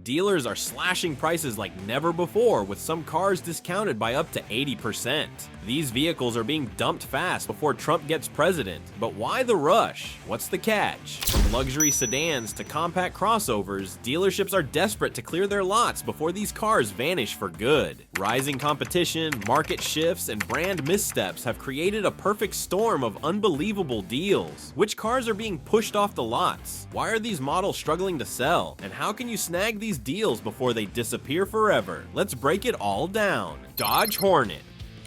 Dealers are slashing prices like never before, with some cars discounted by up to 80%. These vehicles are being dumped fast before Trump gets president. But why the rush? What's the catch? From luxury sedans to compact crossovers, dealerships are desperate to clear their lots before these cars vanish for good. Rising competition, market shifts, and brand missteps have created a perfect storm of unbelievable deals. Which cars are being pushed off the lots? Why are these models struggling to sell? And how can you snag these deals before they disappear forever? Let's break it all down. Dodge Hornet.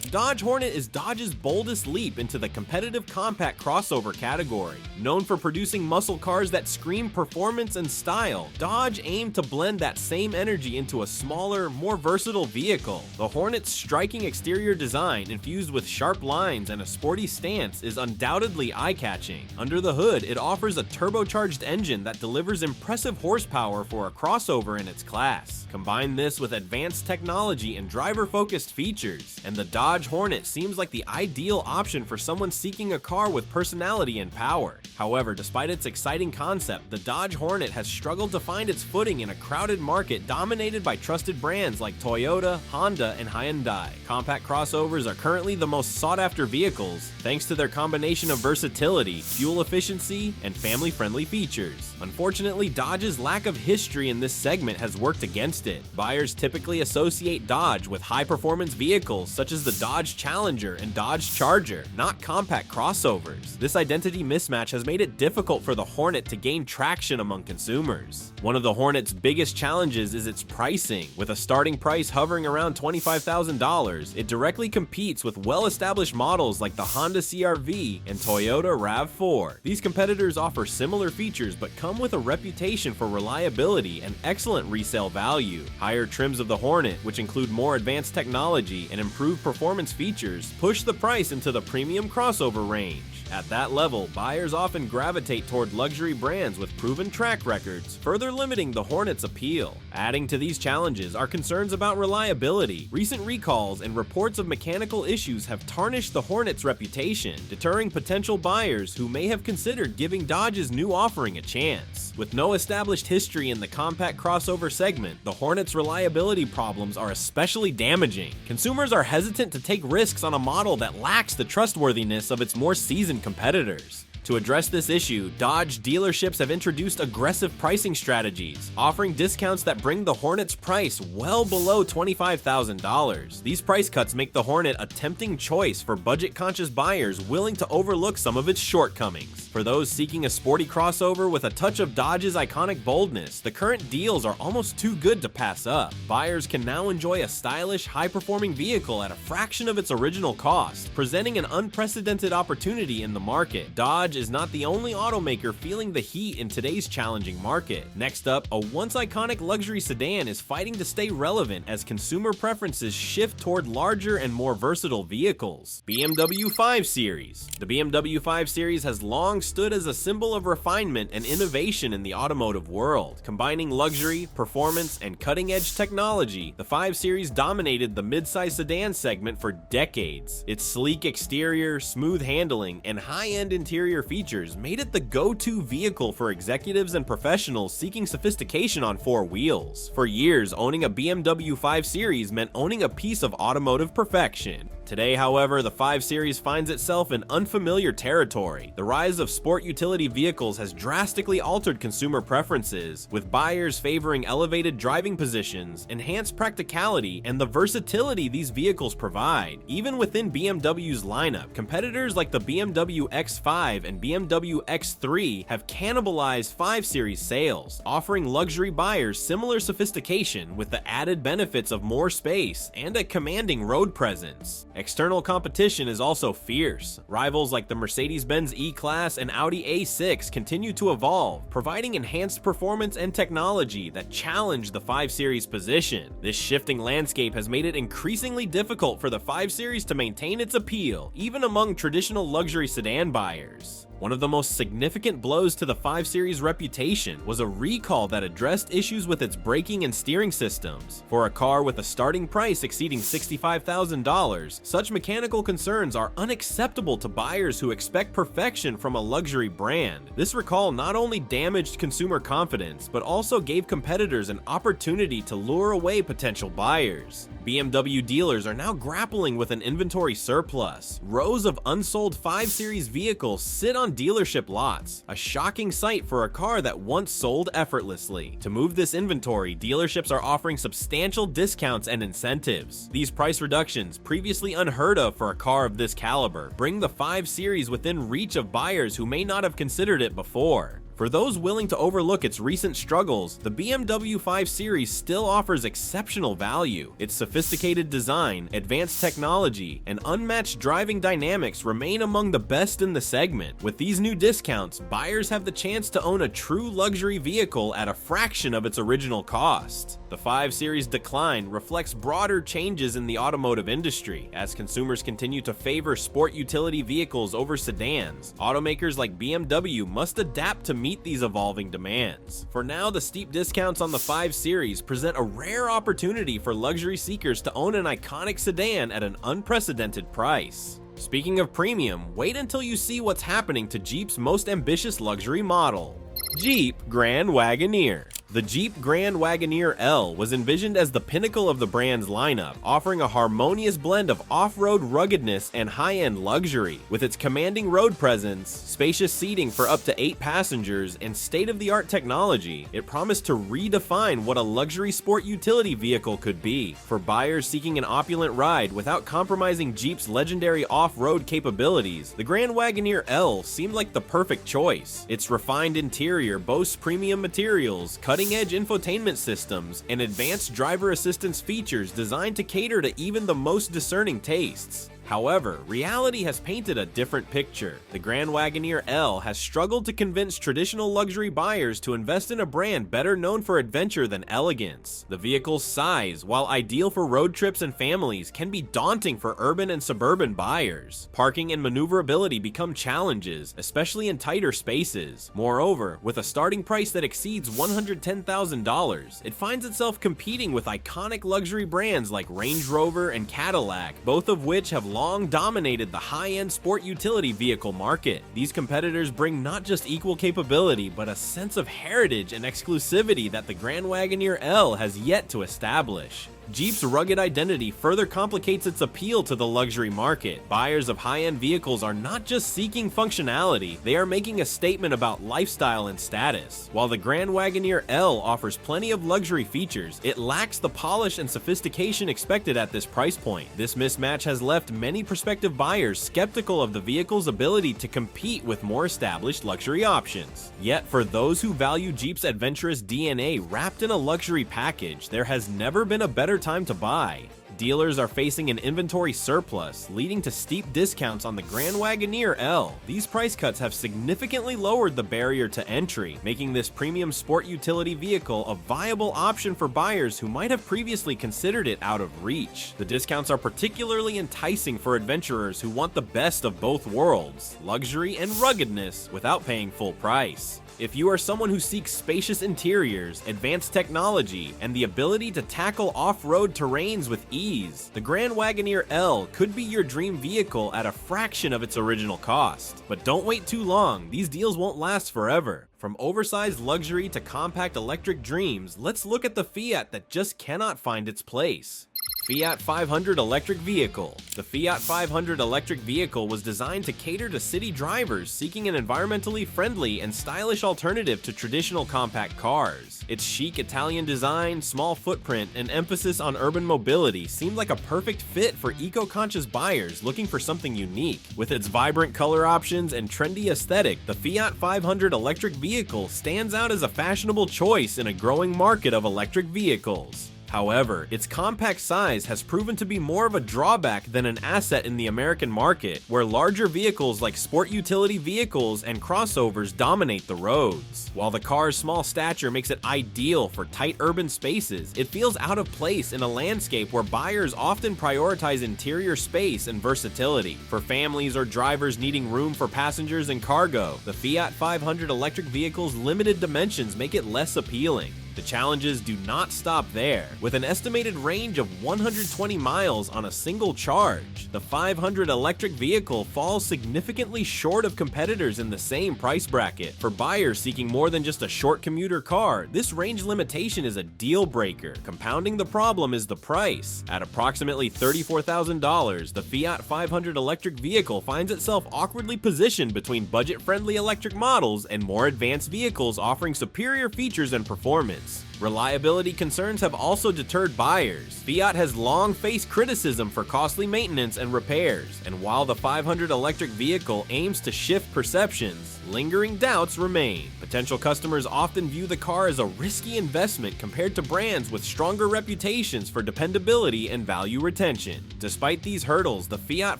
Dodge Hornet is Dodge's boldest leap into the competitive compact crossover category. Known for producing muscle cars that scream performance and style, Dodge aimed to blend that same energy into a smaller, more versatile vehicle. The Hornet's striking exterior design, infused with sharp lines and a sporty stance, is undoubtedly eye-catching. Under the hood, it offers a turbocharged engine that delivers impressive horsepower for a crossover in its class. Combine this with advanced technology and driver-focused features, and the Dodge Hornet seems like the ideal option for someone seeking a car with personality and power. However, despite its exciting concept, the Dodge Hornet has struggled to find its footing in a crowded market dominated by trusted brands like Toyota, Honda, and Hyundai. Compact crossovers are currently the most sought-after vehicles, thanks to their combination of versatility, fuel efficiency, and family-friendly features. Unfortunately, Dodge's lack of history in this segment has worked against it. Buyers typically associate Dodge with high-performance vehicles such as the Dodge Challenger and Dodge Charger, not compact crossovers. This identity mismatch has made it difficult for the Hornet to gain traction among consumers. One of the Hornet's biggest challenges is its pricing. With a starting price hovering around $25,000, it directly competes with well-established models like the Honda CR-V and Toyota RAV4. These competitors offer similar features but come with a reputation for reliability and excellent resale value. Higher trims of the Hornet, which include more advanced technology and improved performance features, push the price into the premium crossover range. At that level, buyers often gravitate toward luxury brands with proven track records, further limiting the Hornet's appeal. Adding to these challenges are concerns about reliability. Recent recalls and reports of mechanical issues have tarnished the Hornet's reputation, deterring potential buyers who may have considered giving Dodge's new offering a chance. With no established history in the compact crossover segment, the Hornet's reliability problems are especially damaging. Consumers are hesitant to take risks on a model that lacks the trustworthiness of its more seasoned competitors. To address this issue, Dodge dealerships have introduced aggressive pricing strategies, offering discounts that bring the Hornet's price well below $25,000. These price cuts make the Hornet a tempting choice for budget-conscious buyers willing to overlook some of its shortcomings. For those seeking a sporty crossover with a touch of Dodge's iconic boldness, the current deals are almost too good to pass up. Buyers can now enjoy a stylish, high-performing vehicle at a fraction of its original cost, presenting an unprecedented opportunity in the market. Dodge is not the only automaker feeling the heat in today's challenging market. Next up, a once iconic luxury sedan is fighting to stay relevant as consumer preferences shift toward larger and more versatile vehicles. BMW 5 Series. The BMW 5 Series has long stood as a symbol of refinement and innovation in the automotive world. Combining luxury, performance, and cutting-edge technology, the 5 Series dominated the midsize sedan segment for decades. Its sleek exterior, smooth handling, and high-end interior features made it the go-to vehicle for executives and professionals seeking sophistication on four wheels. For years, owning a BMW 5 Series meant owning a piece of automotive perfection. Today, however, the 5 Series finds itself in unfamiliar territory. The rise of sport utility vehicles has drastically altered consumer preferences, with buyers favoring elevated driving positions, enhanced practicality, and the versatility these vehicles provide. Even within BMW's lineup, competitors like the BMW X5 and BMW X3 have cannibalized 5 Series sales, offering luxury buyers similar sophistication with the added benefits of more space and a commanding road presence. External competition is also fierce. Rivals like the Mercedes-Benz E-Class and Audi A6 continue to evolve, providing enhanced performance and technology that challenge the 5 Series position. This shifting landscape has made it increasingly difficult for the 5 Series to maintain its appeal, even among traditional luxury sedan buyers. One of the most significant blows to the 5 Series reputation was a recall that addressed issues with its braking and steering systems. For a car with a starting price exceeding $65,000, such mechanical concerns are unacceptable to buyers who expect perfection from a luxury brand. This recall not only damaged consumer confidence, but also gave competitors an opportunity to lure away potential buyers. BMW dealers are now grappling with an inventory surplus. Rows of unsold 5 Series vehicles sit on dealership lots, a shocking sight for a car that once sold effortlessly. To move this inventory, dealerships are offering substantial discounts and incentives. These price reductions, previously unheard of for a car of this caliber, bring the 5 Series within reach of buyers who may not have considered it before. For those willing to overlook its recent struggles, the BMW 5 Series still offers exceptional value. Its sophisticated design, advanced technology, and unmatched driving dynamics remain among the best in the segment. With these new discounts, buyers have the chance to own a true luxury vehicle at a fraction of its original cost. The 5 Series decline reflects broader changes in the automotive industry. As consumers continue to favor sport utility vehicles over sedans, automakers like BMW must adapt to meet these evolving demands. For now, the steep discounts on the 5 Series present a rare opportunity for luxury seekers to own an iconic sedan at an unprecedented price. Speaking of premium, wait until you see what's happening to Jeep's most ambitious luxury model, Jeep Grand Wagoneer. The Jeep Grand Wagoneer L was envisioned as the pinnacle of the brand's lineup, offering a harmonious blend of off-road ruggedness and high-end luxury. With its commanding road presence, spacious seating for up to 8 passengers, and state-of-the-art technology, it promised to redefine what a luxury sport utility vehicle could be. For buyers seeking an opulent ride without compromising Jeep's legendary off-road capabilities, the Grand Wagoneer L seemed like the perfect choice. Its refined interior boasts premium materials, cutting-edge infotainment systems, and advanced driver assistance features designed to cater to even the most discerning tastes. However, reality has painted a different picture. The Grand Wagoneer L has struggled to convince traditional luxury buyers to invest in a brand better known for adventure than elegance. The vehicle's size, while ideal for road trips and families, can be daunting for urban and suburban buyers. Parking and maneuverability become challenges, especially in tighter spaces. Moreover, with a starting price that exceeds $110,000, it finds itself competing with iconic luxury brands like Range Rover and Cadillac, both of which have long dominated the high-end sport utility vehicle market. These competitors bring not just equal capability, but a sense of heritage and exclusivity that the Grand Wagoneer L has yet to establish. Jeep's rugged identity further complicates its appeal to the luxury market. Buyers of high-end vehicles are not just seeking functionality, they are making a statement about lifestyle and status. While the Grand Wagoneer L offers plenty of luxury features, it lacks the polish and sophistication expected at this price point. This mismatch has left many prospective buyers skeptical of the vehicle's ability to compete with more established luxury options. Yet, for those who value Jeep's adventurous DNA wrapped in a luxury package, there has never been a better time to buy. Dealers are facing an inventory surplus, leading to steep discounts on the Grand Wagoneer L. These price cuts have significantly lowered the barrier to entry, making this premium sport utility vehicle a viable option for buyers who might have previously considered it out of reach. The discounts are particularly enticing for adventurers who want the best of both worlds, luxury and ruggedness, without paying full price. If you are someone who seeks spacious interiors, advanced technology, and the ability to tackle off-road terrains with ease, the Grand Wagoneer L could be your dream vehicle at a fraction of its original cost. But don't wait too long, these deals won't last forever. From oversized luxury to compact electric dreams, let's look at the Fiat that just cannot find its place. Fiat 500 electric vehicle. The Fiat 500 electric vehicle was designed to cater to city drivers seeking an environmentally friendly and stylish alternative to traditional compact cars. Its chic Italian design, small footprint, and emphasis on urban mobility seemed like a perfect fit for eco-conscious buyers looking for something unique. With its vibrant color options and trendy aesthetic, the Fiat 500 electric vehicle stands out as a fashionable choice in a growing market of electric vehicles. However, its compact size has proven to be more of a drawback than an asset in the American market, where larger vehicles like sport utility vehicles and crossovers dominate the roads. While the car's small stature makes it ideal for tight urban spaces, it feels out of place in a landscape where buyers often prioritize interior space and versatility. For families or drivers needing room for passengers and cargo, the Fiat 500 electric vehicle's limited dimensions make it less appealing. The challenges do not stop there. With an estimated range of 120 miles on a single charge, the 500 electric vehicle falls significantly short of competitors in the same price bracket. For buyers seeking more than just a short commuter car, this range limitation is a deal breaker. Compounding the problem is the price. At approximately $34,000, the Fiat 500 electric vehicle finds itself awkwardly positioned between budget-friendly electric models and more advanced vehicles offering superior features and performance. Reliability concerns have also deterred buyers. Fiat has long faced criticism for costly maintenance and repairs, and while the 500 electric vehicle aims to shift perceptions, lingering doubts remain. Potential customers often view the car as a risky investment compared to brands with stronger reputations for dependability and value retention. Despite these hurdles, the Fiat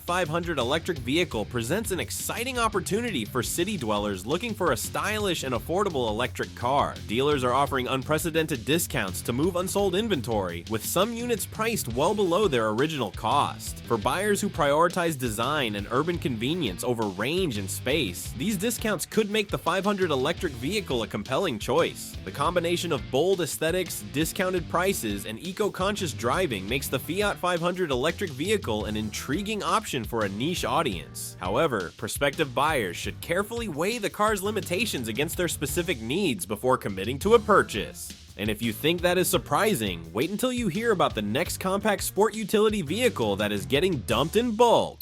500 electric vehicle presents an exciting opportunity for city dwellers looking for a stylish and affordable electric car. Dealers are offering unprecedented discounts to move unsold inventory, with some units priced well below their original cost. For buyers who prioritize design and urban convenience over range and space, these discounts could make the 500 electric vehicle a compelling choice. The combination of bold aesthetics, discounted prices, and eco-conscious driving makes the Fiat 500 electric vehicle an intriguing option for a niche audience. However, prospective buyers should carefully weigh the car's limitations against their specific needs before committing to a purchase. And if you think that is surprising, wait until you hear about the next compact sport utility vehicle that is getting dumped in bulk: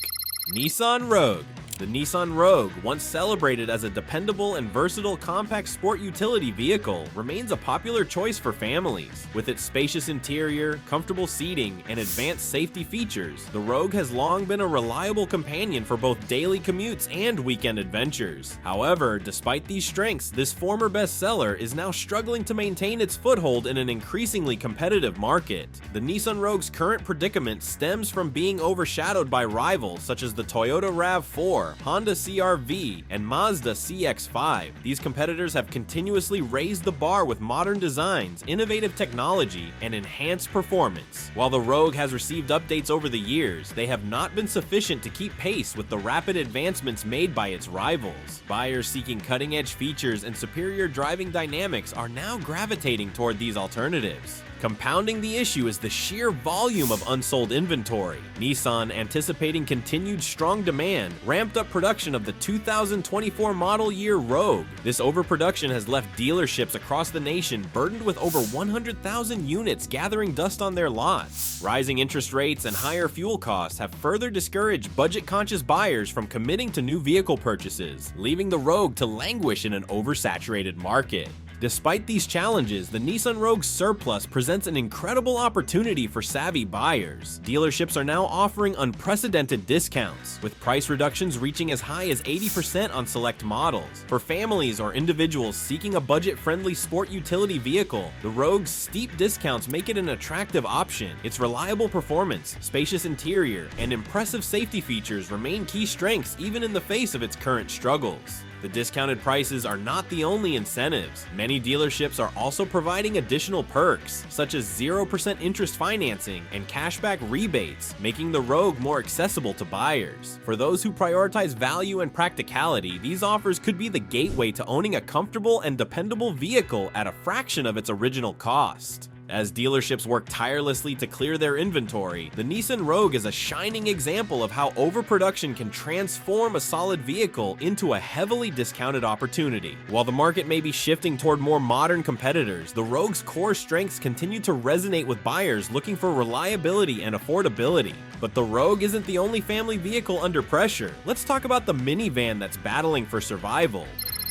Nissan Rogue. The Nissan Rogue, once celebrated as a dependable and versatile compact sport utility vehicle, remains a popular choice for families. With its spacious interior, comfortable seating, and advanced safety features, the Rogue has long been a reliable companion for both daily commutes and weekend adventures. However, despite these strengths, this former bestseller is now struggling to maintain its foothold in an increasingly competitive market. The Nissan Rogue's current predicament stems from being overshadowed by rivals such as the Toyota RAV4, Honda CR-V, and Mazda CX-5. These competitors have continuously raised the bar with modern designs, innovative technology, and enhanced performance. While the Rogue has received updates over the years, they have not been sufficient to keep pace with the rapid advancements made by its rivals. Buyers seeking cutting-edge features and superior driving dynamics are now gravitating toward these alternatives. Compounding the issue is the sheer volume of unsold inventory. Nissan, anticipating continued strong demand, ramped up production of the 2024 model year Rogue. This overproduction has left dealerships across the nation burdened with over 100,000 units gathering dust on their lots. Rising interest rates and higher fuel costs have further discouraged budget-conscious buyers from committing to new vehicle purchases, leaving the Rogue to languish in an oversaturated market. Despite these challenges, the Nissan Rogue Surplus presents an incredible opportunity for savvy buyers. Dealerships are now offering unprecedented discounts, with price reductions reaching as high as 80% on select models. For families or individuals seeking a budget-friendly sport utility vehicle, the Rogue's steep discounts make it an attractive option. Its reliable performance, spacious interior, and impressive safety features remain key strengths even in the face of its current struggles. The discounted prices are not the only incentives. Many dealerships are also providing additional perks, such as 0% interest financing and cashback rebates, making the Rogue more accessible to buyers. For those who prioritize value and practicality, these offers could be the gateway to owning a comfortable and dependable vehicle at a fraction of its original cost. As dealerships work tirelessly to clear their inventory, the Nissan Rogue is a shining example of how overproduction can transform a solid vehicle into a heavily discounted opportunity. While the market may be shifting toward more modern competitors, the Rogue's core strengths continue to resonate with buyers looking for reliability and affordability. But the Rogue isn't the only family vehicle under pressure. Let's talk about the minivan that's battling for survival: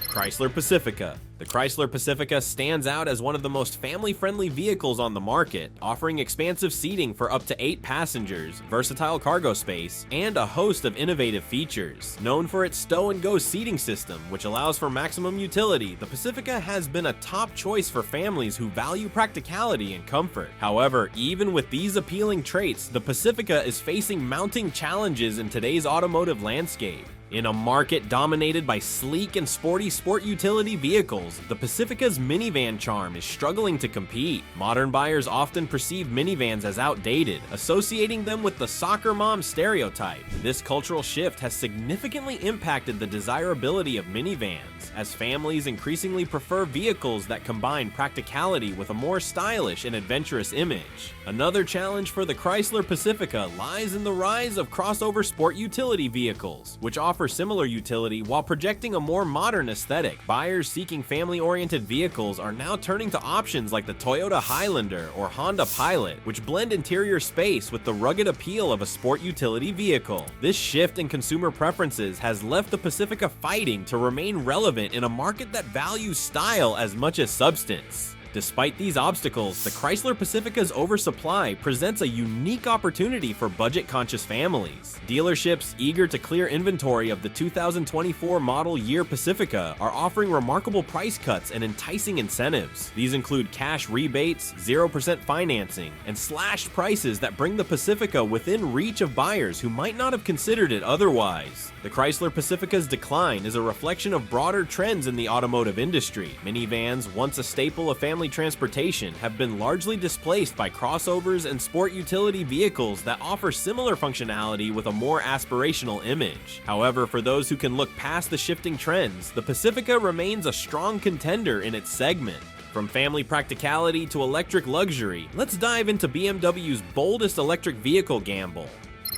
Chrysler Pacifica. The Chrysler Pacifica stands out as one of the most family-friendly vehicles on the market, offering expansive seating for up to 8 passengers, versatile cargo space, and a host of innovative features. Known for its stow-and-go seating system, which allows for maximum utility, the Pacifica has been a top choice for families who value practicality and comfort. However, even with these appealing traits, the Pacifica is facing mounting challenges in today's automotive landscape. In a market dominated by sleek and sporty sport utility vehicles, the Pacifica's minivan charm is struggling to compete. Modern buyers often perceive minivans as outdated, associating them with the soccer mom stereotype. This cultural shift has significantly impacted the desirability of minivans, as families increasingly prefer vehicles that combine practicality with a more stylish and adventurous image. Another challenge for the Chrysler Pacifica lies in the rise of crossover sport utility vehicles, which offer similar utility while projecting a more modern aesthetic. Buyers seeking family-oriented vehicles are now turning to options like the Toyota Highlander or Honda Pilot, which blend interior space with the rugged appeal of a sport utility vehicle. This shift in consumer preferences has left the Pacifica fighting to remain relevant in a market that values style as much as substance. Despite these obstacles, the Chrysler Pacifica's oversupply presents a unique opportunity for budget-conscious families. Dealerships eager to clear inventory of the 2024 model year Pacifica are offering remarkable price cuts and enticing incentives. These include cash rebates, 0% financing, and slashed prices that bring the Pacifica within reach of buyers who might not have considered it otherwise. The Chrysler Pacifica's decline is a reflection of broader trends in the automotive industry. Minivans, once a staple of family transportation, have been largely displaced by crossovers and sport utility vehicles that offer similar functionality with a more aspirational image. However, for those who can look past the shifting trends, the Pacifica remains a strong contender in its segment. From family practicality to electric luxury, let's dive into BMW's boldest electric vehicle gamble,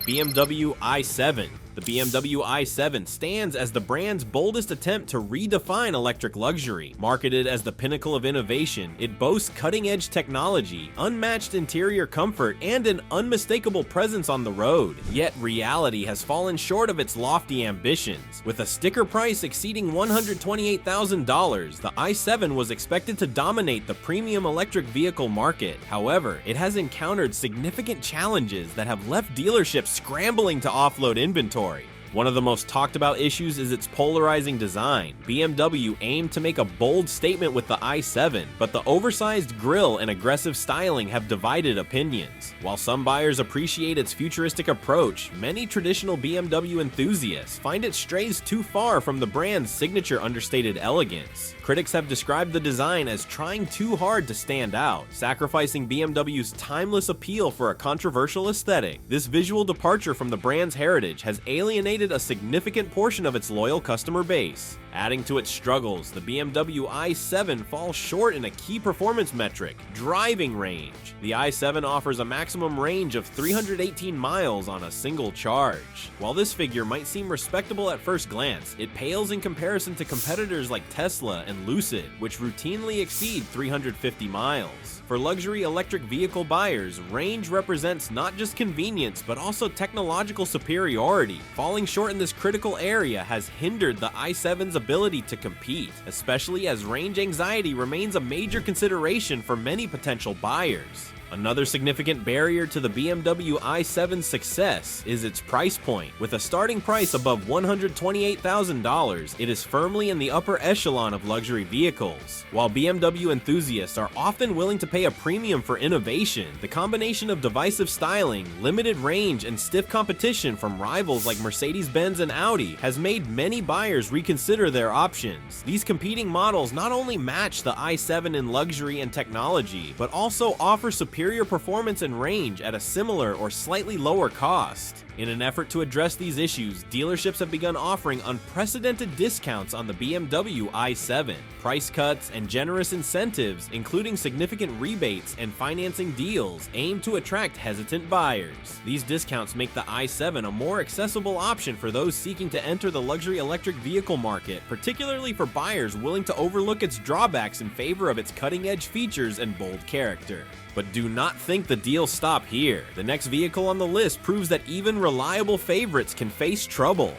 BMW i7. The BMW i7 stands as the brand's boldest attempt to redefine electric luxury. Marketed as the pinnacle of innovation, it boasts cutting-edge technology, unmatched interior comfort, and an unmistakable presence on the road. Yet reality has fallen short of its lofty ambitions. With a sticker price exceeding $128,000, the i7 was expected to dominate the premium electric vehicle market. However, it has encountered significant challenges that have left dealerships scrambling to offload inventory. One of the most talked about issues is its polarizing design. BMW aimed to make a bold statement with the i7, but the oversized grille and aggressive styling have divided opinions. While some buyers appreciate its futuristic approach, many traditional BMW enthusiasts find it strays too far from the brand's signature understated elegance. Critics have described the design as trying too hard to stand out, sacrificing BMW's timeless appeal for a controversial aesthetic. This visual departure from the brand's heritage has alienated a significant portion of its loyal customer base. Adding to its struggles, the BMW i7 falls short in a key performance metric, driving range. The i7 offers a maximum range of 318 miles on a single charge. While this figure might seem respectable at first glance, it pales in comparison to competitors like Tesla and Lucid, which routinely exceed 350 miles. For luxury electric vehicle buyers, range represents not just convenience but also technological superiority. Falling short in this critical area has hindered the i7's ability to compete, especially as range anxiety remains a major consideration for many potential buyers. Another significant barrier to the BMW i7's success is its price point. With a starting price above $128,000, it is firmly in the upper echelon of luxury vehicles. While BMW enthusiasts are often willing to pay a premium for innovation, the combination of divisive styling, limited range, and stiff competition from rivals like Mercedes-Benz and Audi has made many buyers reconsider their options. These competing models not only match the i7 in luxury and technology, but also offer superior performance and range at a similar or slightly lower cost. In an effort to address these issues, dealerships have begun offering unprecedented discounts on the BMW i7. Price cuts and generous incentives, including significant rebates and financing deals, aim to attract hesitant buyers. These discounts make the i7 a more accessible option for those seeking to enter the luxury electric vehicle market, particularly for buyers willing to overlook its drawbacks in favor of its cutting-edge features and bold character. But do not think the deals stop here. The next vehicle on the list proves that even reliable favorites can face trouble.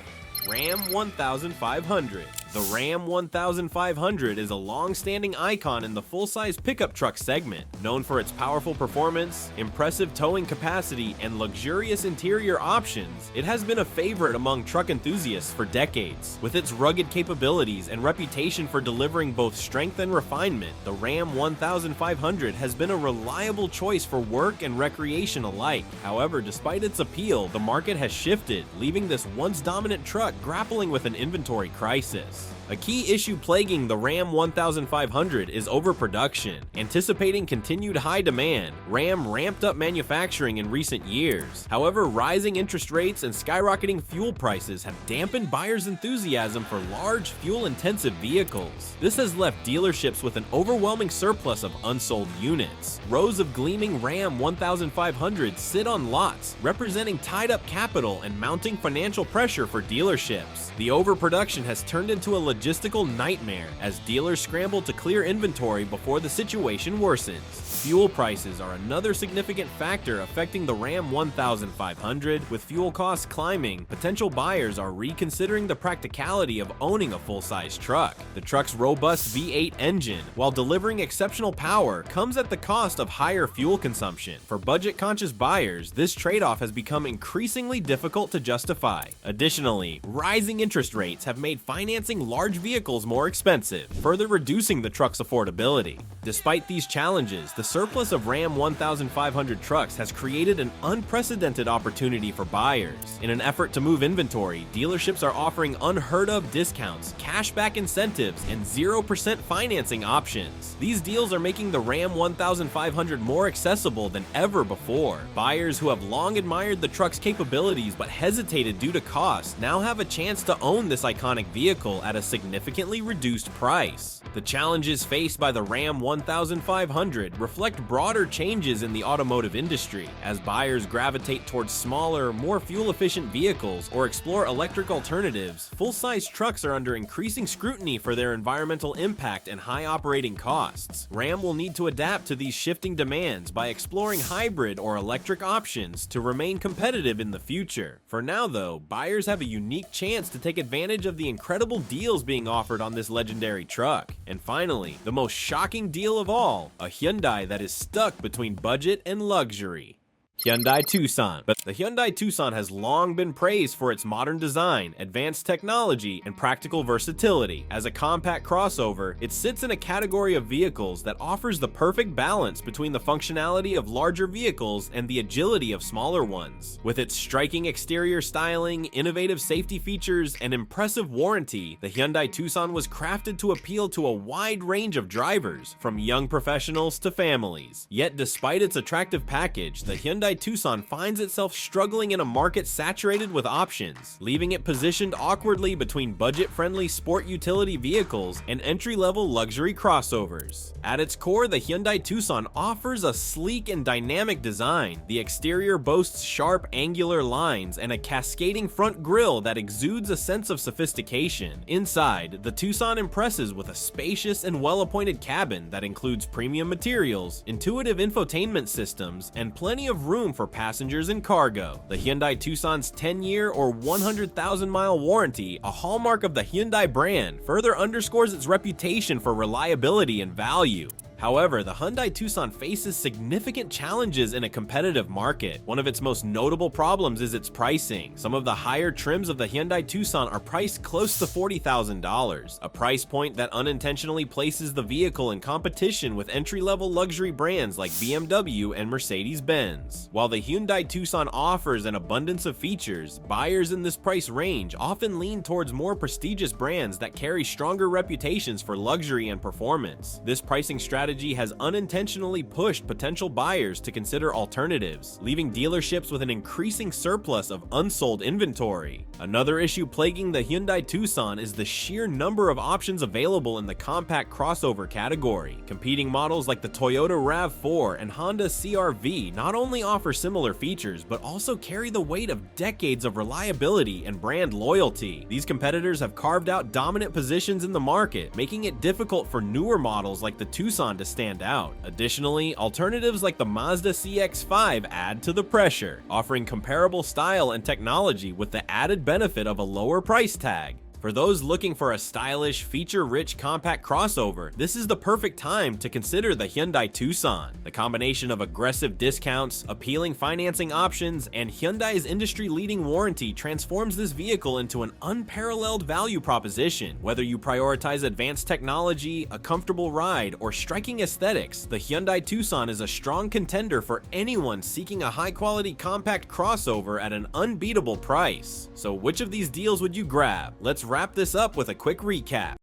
Ram 1500. The Ram 1500 is a long-standing icon in the full-size pickup truck segment. Known for its powerful performance, impressive towing capacity, and luxurious interior options, it has been a favorite among truck enthusiasts for decades. With its rugged capabilities and reputation for delivering both strength and refinement, the Ram 1500 has been a reliable choice for work and recreation alike. However, despite its appeal, the market has shifted, leaving this once dominant truck grappling with an inventory crisis. A key issue plaguing the Ram 1500 is overproduction. Anticipating continued high demand, Ram ramped up manufacturing in recent years. However, rising interest rates and skyrocketing fuel prices have dampened buyers' enthusiasm for large, fuel-intensive vehicles. This has left dealerships with an overwhelming surplus of unsold units. Rows of gleaming Ram 1500s sit on lots, representing tied-up capital and mounting financial pressure for dealerships. The overproduction has turned into a logistical nightmare as dealers scramble to clear inventory before the situation worsens. Fuel prices are another significant factor affecting the Ram 1500. With fuel costs climbing, potential buyers are reconsidering the practicality of owning a full-size truck. The truck's robust V8 engine, while delivering exceptional power, comes at the cost of higher fuel consumption. For budget-conscious buyers, this trade-off has become increasingly difficult to justify. Additionally, rising interest rates have made financing large vehicles more expensive, further reducing the truck's affordability. Despite these challenges, the surplus of Ram 1500 trucks has created an unprecedented opportunity for buyers. In an effort to move inventory, dealerships are offering unheard-of discounts, cashback incentives, and 0% financing options. These deals are making the Ram 1500 more accessible than ever before. Buyers who have long admired the truck's capabilities but hesitated due to cost now have a chance to own this iconic vehicle at a significantly reduced price. The challenges faced by the Ram 1500 reflect broader changes in the automotive industry. As buyers gravitate towards smaller, more fuel-efficient vehicles or explore electric alternatives, full-size trucks are under increasing scrutiny for their environmental impact and high operating costs. Ram will need to adapt to these shifting demands by exploring hybrid or electric options to remain competitive in the future. For now, though, buyers have a unique chance to take advantage of the incredible deals being offered on this legendary truck. And finally, the most shocking deal of all, a Hyundai that is stuck between budget and luxury. Hyundai Tucson. But the Hyundai Tucson has long been praised for its modern design, advanced technology, and practical versatility. As a compact crossover, it sits in a category of vehicles that offers the perfect balance between the functionality of larger vehicles and the agility of smaller ones. With its striking exterior styling, innovative safety features, and impressive warranty, the Hyundai Tucson was crafted to appeal to a wide range of drivers, from young professionals to families. Yet despite its attractive package, the Hyundai Tucson finds itself struggling in a market saturated with options, leaving it positioned awkwardly between budget-friendly sport utility vehicles and entry-level luxury crossovers. At its core, the Hyundai Tucson offers a sleek and dynamic design. The exterior boasts sharp, angular lines and a cascading front grille that exudes a sense of sophistication. Inside, the Tucson impresses with a spacious and well-appointed cabin that includes premium materials, intuitive infotainment systems, and plenty of room for passengers and cargo. The Hyundai Tucson's 10-year or 100,000-mile warranty, a hallmark of the Hyundai brand, further underscores its reputation for reliability and value. However, the Hyundai Tucson faces significant challenges in a competitive market. One of its most notable problems is its pricing. Some of the higher trims of the Hyundai Tucson are priced close to $40,000, a price point that unintentionally places the vehicle in competition with entry-level luxury brands like BMW and Mercedes-Benz. While the Hyundai Tucson offers an abundance of features, buyers in this price range often lean towards more prestigious brands that carry stronger reputations for luxury and performance. This pricing strategy has unintentionally pushed potential buyers to consider alternatives, leaving dealerships with an increasing surplus of unsold inventory. Another issue plaguing the Hyundai Tucson is the sheer number of options available in the compact crossover category. Competing models like the Toyota RAV4 and Honda CR-V not only offer similar features, but also carry the weight of decades of reliability and brand loyalty. These competitors have carved out dominant positions in the market, making it difficult for newer models like the Tucson to stand out. Additionally, alternatives like the Mazda CX-5 add to the pressure, offering comparable style and technology with the added benefit of a lower price tag. For those looking for a stylish, feature-rich compact crossover, this is the perfect time to consider the Hyundai Tucson. The combination of aggressive discounts, appealing financing options, and Hyundai's industry-leading warranty transforms this vehicle into an unparalleled value proposition. Whether you prioritize advanced technology, a comfortable ride, or striking aesthetics, the Hyundai Tucson is a strong contender for anyone seeking a high-quality compact crossover at an unbeatable price. So which of these deals would you grab? Let's wrap this up with a quick recap.